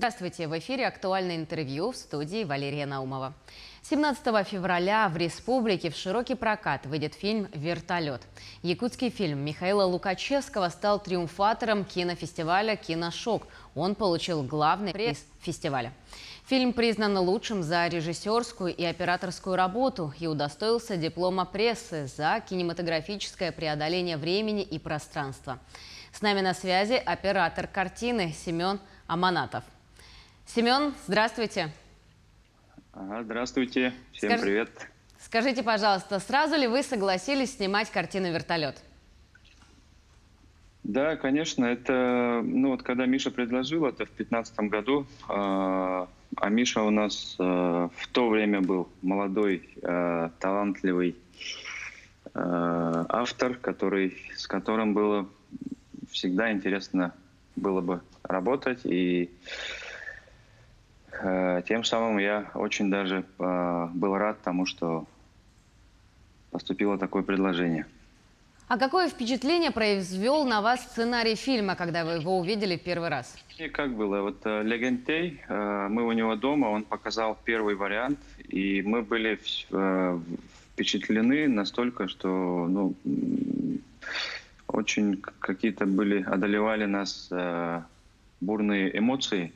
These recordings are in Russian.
Здравствуйте! В эфире «Актуальное интервью» в студии Валерия Наумова. 17 февраля в республике в широкий прокат выйдет фильм «Вертолет». Якутский фильм Михаила Лукачевского стал триумфатором кинофестиваля «Киношок». Он получил главный приз фестиваля. Фильм признан лучшим за режиссерскую и операторскую работу и удостоился диплома прессы за кинематографическое преодоление времени и пространства. С нами на связи оператор картины Семен Аманатов. Семен, здравствуйте. Здравствуйте, всем привет. Скажите, пожалуйста, сразу ли вы согласились снимать картину «Вертолет»? Да, конечно, это, когда Миша предложил это в 2015 году, а Миша у нас в то время был молодой, талантливый автор, с которым было всегда интересно было бы работать, и тем самым я очень даже был рад тому, что поступило такое предложение. А какое впечатление произвел на вас сценарий фильма, когда вы его увидели в первый раз? И как было? Вот Легентей, мы у него дома, он показал первый вариант, и мы были впечатлены настолько, что очень какие-то одолевали нас бурные эмоции.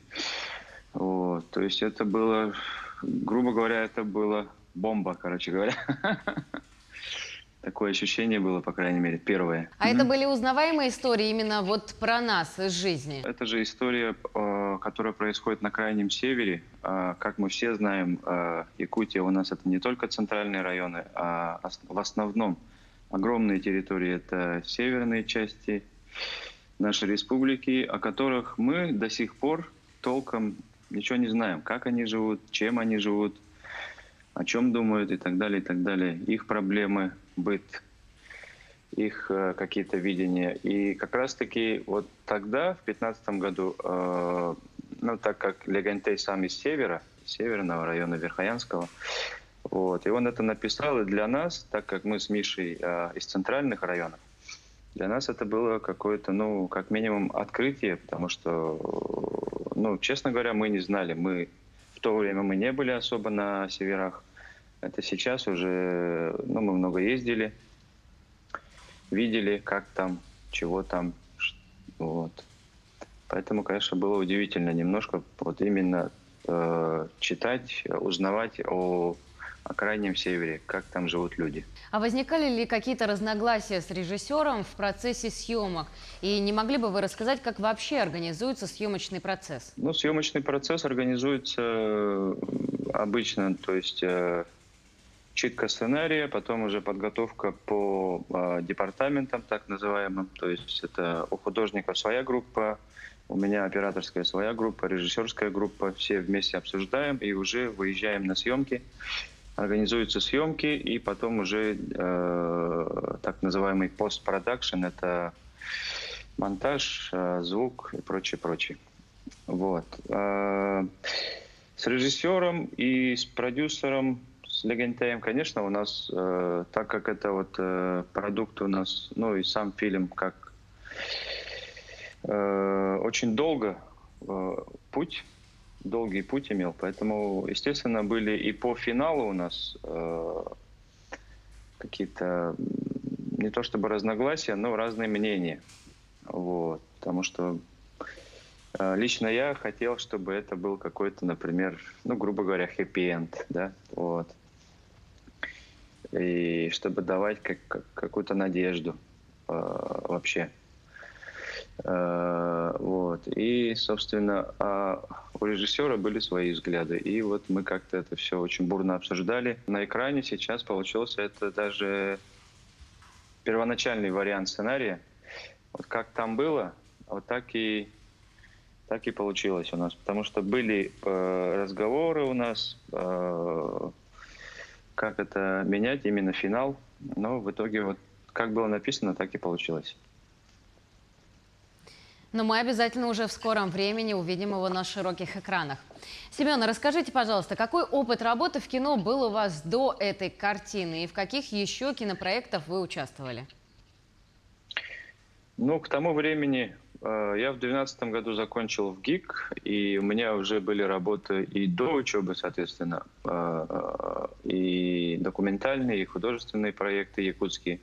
Вот. То есть это было, грубо говоря, это была бомба, короче говоря. Такое ощущение было, по крайней мере, первое. А это были узнаваемые истории именно вот про нас из жизни? Это же история, которая происходит на Крайнем Севере. Как мы все знаем, Якутия у нас это не только центральные районы, а в основном огромные территории. Это северные части нашей республики, о которых мы до сих пор толком ничего не знаем. Как они живут, чем они живут, о чем думают и так далее, и так далее. Их проблемы, быт, их какие-то видения. И как раз-таки вот тогда, в 2015 году, так как Легентей сам из северного района Верхоянского, вот, и он это написал, и для нас, так как мы с Мишей из центральных районов, для нас это было какое-то, как минимум, открытие, потому что, честно говоря, мы не знали. В то время мы не были особо на северах. Это сейчас уже, мы много ездили, видели, как там, чего там, вот. Поэтому, конечно, было удивительно немножко вот именно читать, узнавать о Крайнем Севере, как там живут люди. А возникали ли какие-то разногласия с режиссером в процессе съемок? И не могли бы вы рассказать, как вообще организуется съемочный процесс? Съемочный процесс организуется обычно, то есть читка сценария, потом уже подготовка по департаментам, так называемым. То есть это у художников своя группа, у меня операторская своя группа, режиссерская группа. Все вместе обсуждаем и уже выезжаем на съемки. Организуются съемки, и потом уже так называемый постпродакшн, это монтаж, звук и прочее. Вот. С режиссером и с продюсером, с Легентеем, конечно, у нас, так как это продукт у нас, и сам фильм, как очень долгий путь имел, поэтому, естественно, были и по финалу у нас какие-то, не то чтобы разногласия, но разные мнения. Вот. Потому что лично я хотел, чтобы это был какой-то, например, грубо говоря, хэппи-энд, да, вот. И чтобы давать какую-то надежду вообще. Вот. И, собственно, у режиссера были свои взгляды. И вот мы как-то это все очень бурно обсуждали. На экране сейчас получился это даже первоначальный вариант сценария. Вот как там было, вот так и получилось у нас. Потому что были разговоры у нас, как это менять, именно финал. Но в итоге вот как было написано, так и получилось. Но мы обязательно уже в скором времени увидим его на широких экранах. Семен, расскажите, пожалуйста, какой опыт работы в кино был у вас до этой картины и в каких еще кинопроектах вы участвовали? К тому времени Я в 2012 году закончил в ГИК, и у меня уже были работы и до учебы, соответственно, и документальные, и художественные проекты якутские.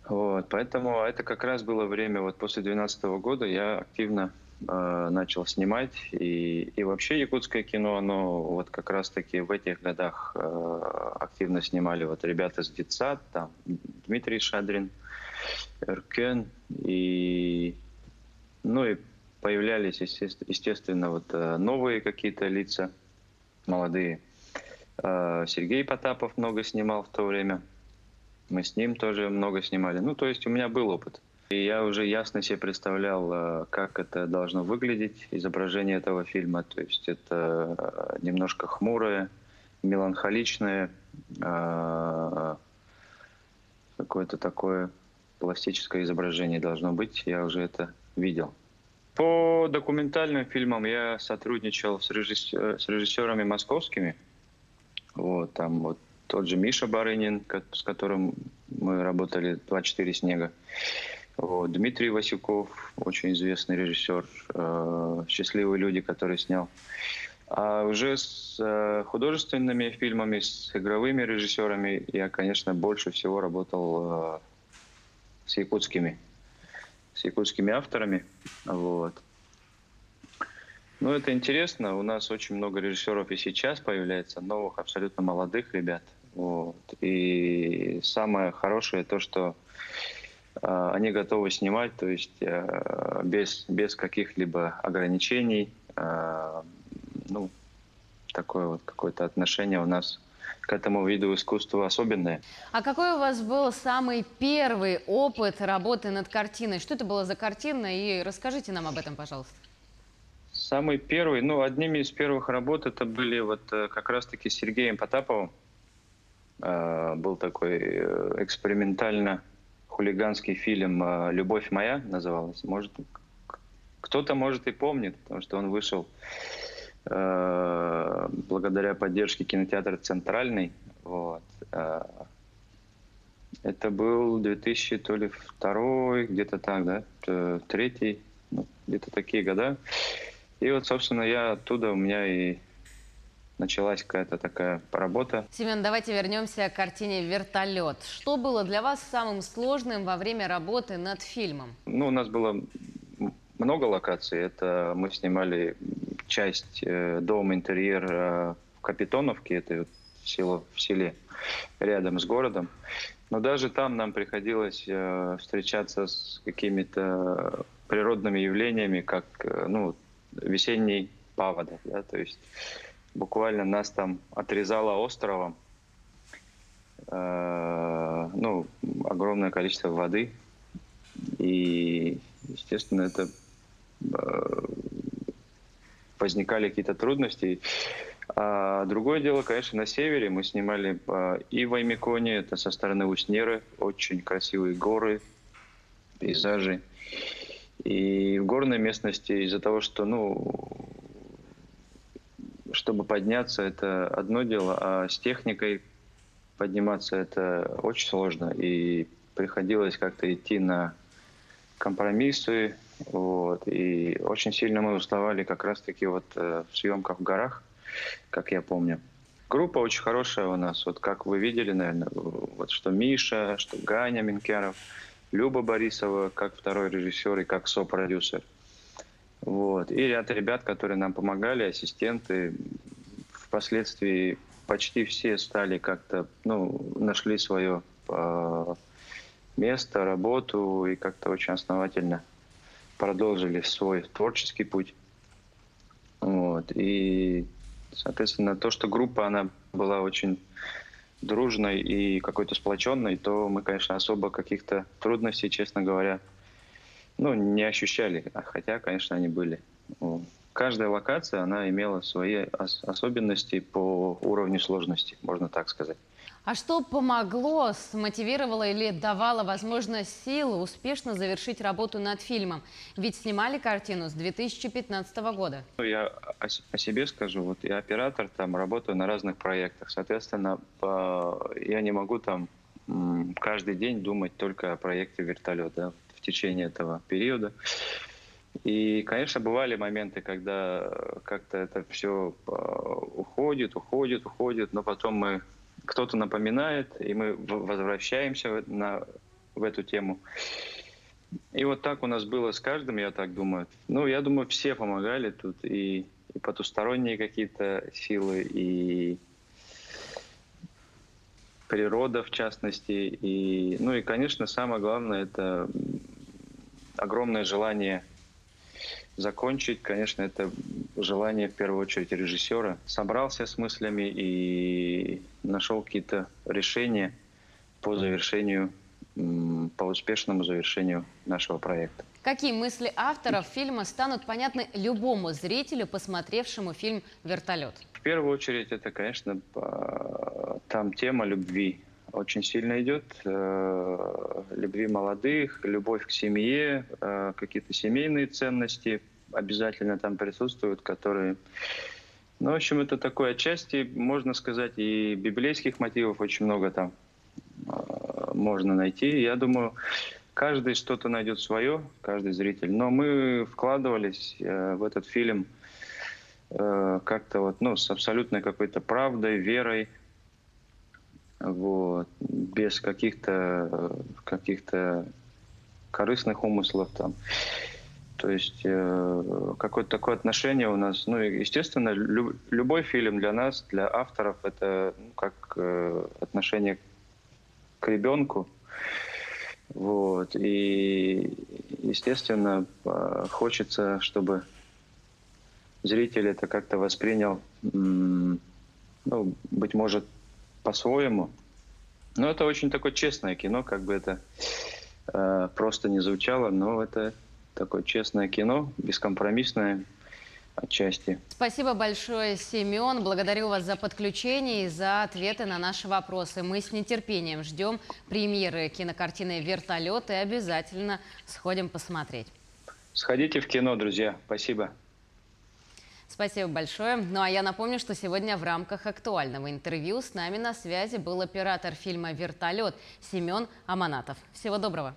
Вот, поэтому это как раз было время, вот после 2012 года я активно начал снимать. И вообще якутское кино, оно вот как раз-таки в этих годах активно снимали вот ребята с детсад, там Дмитрий Шадрин, Эркен, ну и появлялись, естественно, вот новые какие-то лица, молодые. Сергей Потапов много снимал в то время. Мы с ним тоже много снимали. Ну, то есть у меня был опыт. И я уже ясно себе представлял, как это должно выглядеть, изображение этого фильма. То есть это немножко хмурое, меланхоличное, какое-то такое пластическое изображение должно быть. Я уже это видел. По документальным фильмам я сотрудничал с режиссерами московскими. Вот, там вот тот же Миша Барынин, с которым мы работали «24 снега». Вот, Дмитрий Васюков, очень известный режиссер, «Счастливые люди», который снял. А уже с художественными фильмами, с игровыми режиссерами я, конечно, больше всего работал с якутскими авторами. Вот. Ну, это интересно. У нас очень много режиссеров и сейчас появляется, новых, абсолютно молодых ребят. Вот. И самое хорошее то, что они готовы снимать, то есть без каких-либо ограничений. Ну, такое вот какое-то отношение у нас к этому виду искусства особенное. А какой у вас был самый первый опыт работы над картиной? Что это была за картина? И расскажите нам об этом, пожалуйста. Самый первый, ну, одними из первых работ это были вот как раз-таки с Сергеем Потаповым. Был такой экспериментально-хулиганский фильм «Любовь моя» называлась. Может, кто-то, может, и помнит, потому что он вышел благодаря поддержке кинотеатра «Центральный». Вот. Это был 2002, где-то так, да, третий, ну, где-то такие года. И вот, собственно, у меня и началась какая-то такая работа. Семен, давайте вернемся к картине «Вертолет». Что было для вас самым сложным во время работы над фильмом? Ну, у нас было много локаций. Это мы снимали часть дом, интерьер в Капитоновке, это вот в селе рядом с городом. Но даже там нам приходилось встречаться с какими-то природными явлениями, как весенний паводок. Да? То есть буквально нас там отрезало островом, огромное количество воды. И, естественно, это возникали какие-то трудности. А другое дело, конечно, на севере мы снимали и в Аймеконе, это со стороны Уснеры, очень красивые горы, пейзажи. И в горной местности из-за того, что, чтобы подняться, это одно дело, а с техникой подниматься это очень сложно. И приходилось как-то идти на компромиссы. Вот. И очень сильно мы уставали как раз-таки вот в съемках в горах, как я помню. Группа очень хорошая у нас. Вот как вы видели, наверное, вот что Миша, что Ганя Минкяров, Люба Борисова, как второй режиссер и как сопродюсер. Вот. И ряд ребят, которые нам помогали, ассистенты. Впоследствии почти все стали как-то, нашли свое место, работу и как-то очень основательно продолжили свой творческий путь. Вот. И, соответственно, то, что группа, она была очень дружной и какой-то сплоченной, то мы, конечно, особо каких-то трудностей, честно говоря, не ощущали. Хотя, конечно, они были. Каждая локация, она имела свои особенности по уровню сложности, можно так сказать. А что помогло, смотивировало или давало возможность силы успешно завершить работу над фильмом? Ведь снимали картину с 2015 года. Я о себе скажу. Вот я оператор, там работаю на разных проектах. Соответственно, я не могу там каждый день думать только о проекте «Вертолет». Да? в течение этого периода. И, конечно, бывали моменты, когда как-то это все уходит, но потом кто-то напоминает, и мы возвращаемся в эту тему. И вот так у нас было с каждым, я так думаю. Ну, я думаю, все помогали тут, и потусторонние какие-то силы, и природа, в частности. Ну и, конечно, самое главное, это огромное желание закончить. Конечно, это желание, в первую очередь, режиссера. Собрался с мыслями и нашел какие-то решения по успешному завершению нашего проекта. Какие мысли авторов фильма станут понятны любому зрителю, посмотревшему фильм «Вертолет»? В первую очередь, это, конечно, там тема любви очень сильно идет. Любви молодых, любовь к семье, какие-то семейные ценности обязательно там присутствуют, которые... Ну, в общем, это такое отчасти, можно сказать, и библейских мотивов очень много там можно найти. Я думаю, каждый что-то найдет свое, каждый зритель. Но мы вкладывались в этот фильм как-то вот, ну, с абсолютной какой-то правдой, верой, вот, без каких-то корыстных умыслов там. То есть какое-то такое отношение у нас. Ну, естественно, любой фильм для нас, для авторов, это как отношение к ребенку. Вот. И, естественно, хочется, чтобы зритель это как-то воспринял, ну, быть может, по-своему. Но это очень такое честное кино, как бы это просто не звучало, но это такое честное кино, бескомпромиссное отчасти. Спасибо большое, Семен. Благодарю вас за подключение и за ответы на наши вопросы. Мы с нетерпением ждем премьеры кинокартины «Вертолет» и обязательно сходим посмотреть. Сходите в кино, друзья. Спасибо. Спасибо большое. Ну а я напомню, что сегодня в рамках актуального интервью с нами на связи был оператор фильма «Вертолет» Семен Аманатов. Всего доброго.